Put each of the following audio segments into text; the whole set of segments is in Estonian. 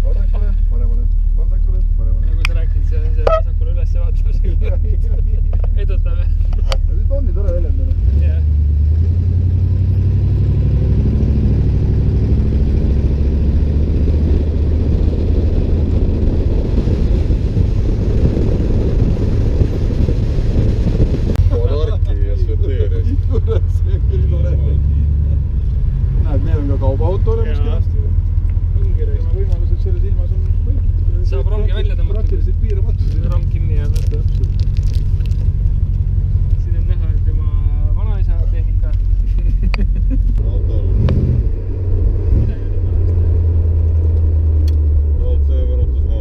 vasakule, paremale, vasakule, paremale. Nagu sa rääkisid, see vasakule üles vaatamisega edutame. See on nii tore väljendanud. Jah. Näed, meil on ka kaubaauto olemas kenasti. Tema võimalused selles ilmas on saab rongi välja tõmmata. Praktiliselt piiramatud. Rong kinni jääb. Siin on näha tema vanaisa tehnika. Autol. Midagi oli vanast. No see võrutus ma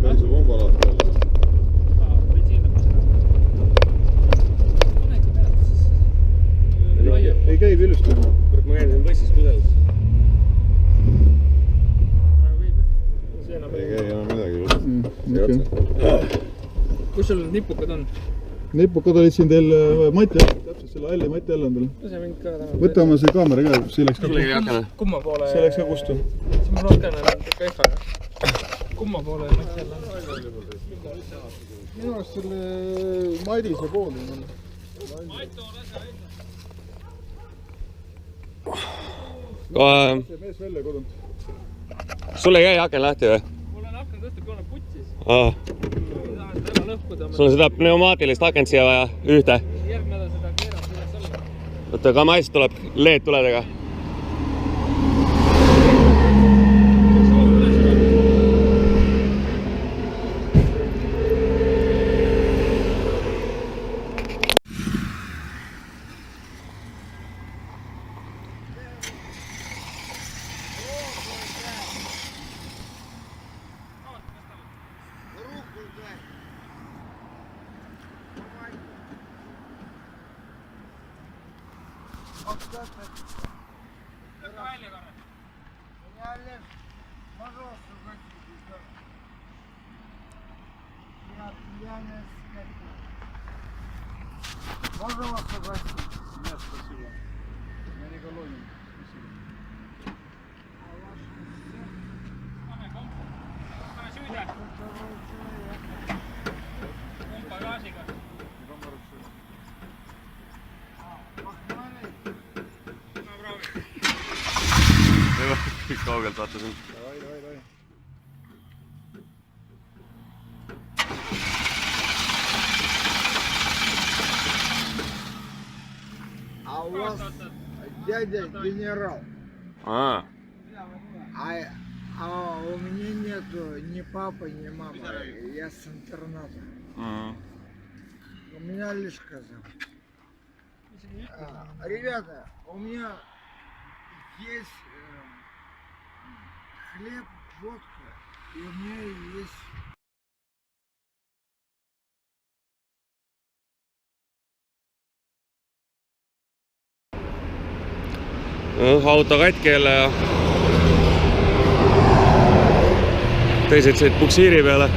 bensupomba lahti jälle. Bensiin lõpus ära. Panegi pealt. Ei käi vilustama. Ma käin siin bussis kuselas. Ei käi enam midagi. Kus sul nipukad on? Nipukad olid siin teil mati all, täpselt selle halli mati all on teil. Lase mind ka täna. Võta oma see kaamera ka, see läks ka kustu. Kumma poole? See läks ka kustu. See mul rohkem on kehvaga. Kumma poole mati all on? Minu arust selle Madise pooli on. See mees välja kodunud. Sul ei käi aken lahti või? Mul on aken tõsta, kui olen putsis. Sul on seda pneumaatilist akent siia vaja, ühte. Järgmine nädal seda keerab üles olla. Võtta ka mais tuleb LED tuledega. Можно вас попросить? Нет, спасибо. Я не голоден. Спасибо. Kõik kaugelt vaatasin. Давай. А у вас дядя генерал, а у меня нету ни папы, ни мамы, я с интерната. У меня лишь коза. Ребята, у меня есть хлеб, водка, и у меня есть... Auto katki jälle ja teised said puksiiri peale.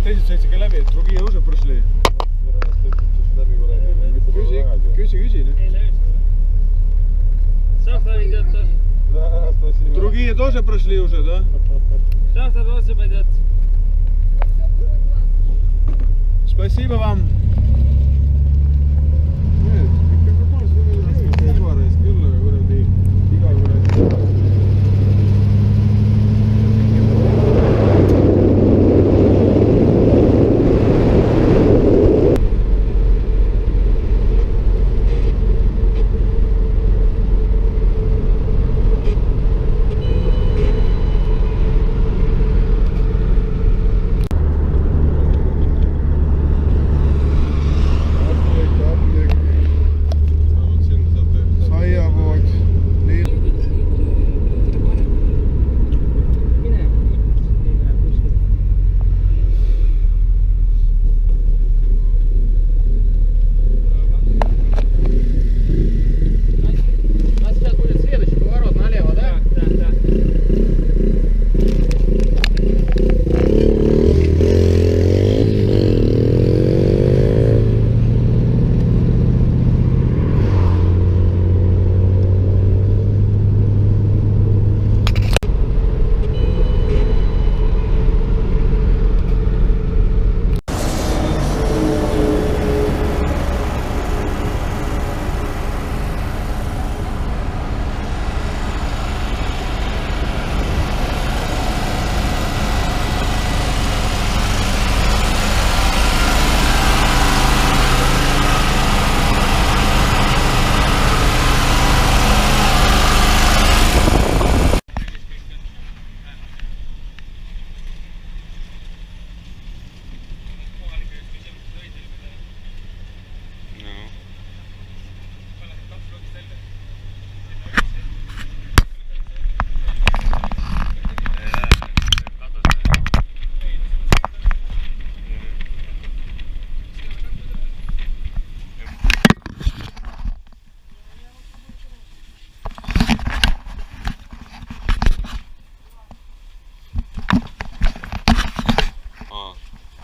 teised said ikka läbi, et Trugija уже прошли. Küsi nüüd. Шахта идет тоже. Да, спасибо. Trugija тоже прошли уже, да? Шахта тоже пойдет. Спасибо вам. Ikka normaalselt Põlvareis küll, aga kuradi iga kuradi.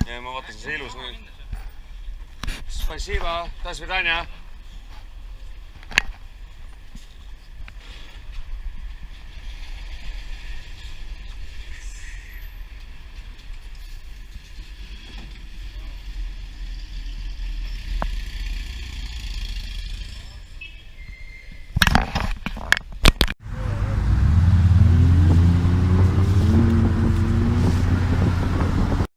Ja ma vaatasin, see ilus. Спасибо, до свидания.